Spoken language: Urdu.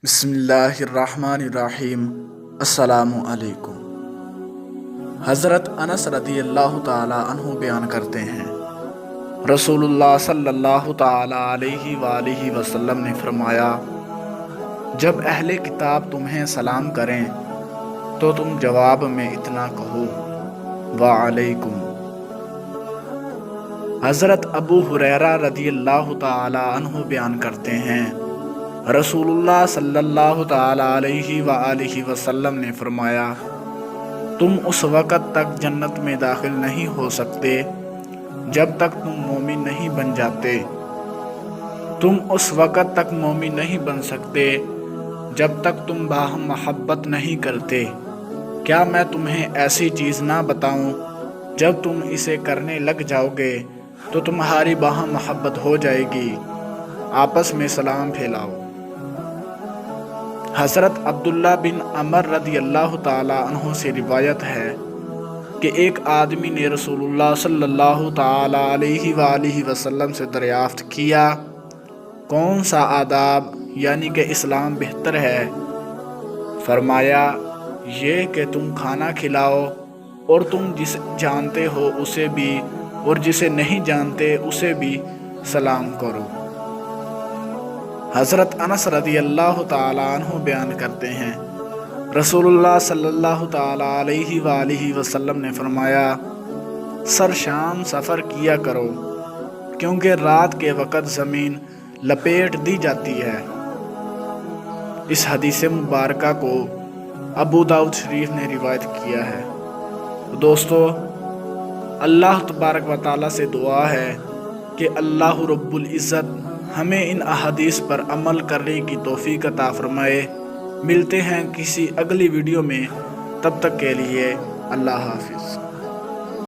بسم اللہ الرحمن الرحیم۔ السلام علیکم۔ حضرت انس رضی اللہ تعالی عنہ بیان کرتے ہیں، رسول اللہ صلی اللہ تعالی علیہ وآلہ وسلم نے فرمایا، جب اہل کتاب تمہیں سلام کریں تو تم جواب میں اتنا کہو، وعلیکم۔ حضرت ابو ہریرہ رضی اللہ تعالی عنہ بیان کرتے ہیں، رسول اللہ صلی اللہ تعالی علیہ وآلہ وسلم نے فرمایا، تم اس وقت تک جنت میں داخل نہیں ہو سکتے جب تک تم مومن نہیں بن جاتے۔ تم اس وقت تک مومن نہیں بن سکتے جب تک تم باہم محبت نہیں کرتے۔ کیا میں تمہیں ایسی چیز نہ بتاؤں جب تم اسے کرنے لگ جاؤ گے تو تمہاری باہم محبت ہو جائے گی؟ آپس میں سلام پھیلاؤ۔ حضرت عبداللہ بن عمر رضی اللہ تعالی عنہ سے روایت ہے کہ ایک آدمی نے رسول اللہ صلی اللہ تعالی علیہ وآلہ وسلم سے دریافت کیا، کون سا آداب یعنی کہ اسلام بہتر ہے؟ فرمایا، یہ کہ تم کھانا کھلاؤ اور تم جسے جانتے ہو اسے بھی اور جسے نہیں جانتے اسے بھی سلام کرو۔ حضرت انس رضی اللہ تعالی عنہ بیان کرتے ہیں، رسول اللہ صلی اللہ تعالی علیہ وآلہ وسلم نے فرمایا، سر شام سفر کیا کرو کیونکہ رات کے وقت زمین لپیٹ دی جاتی ہے۔ اس حدیث مبارکہ کو ابو داؤد شریف نے روایت کیا ہے۔ دوستو، اللہ تبارک و تعالیٰ سے دعا ہے کہ اللہ رب العزت ہمیں ان احادیث پر عمل کرنے کی توفیق عطا فرمائے۔ ملتے ہیں کسی اگلی ویڈیو میں، تب تک کے لیے اللہ حافظ۔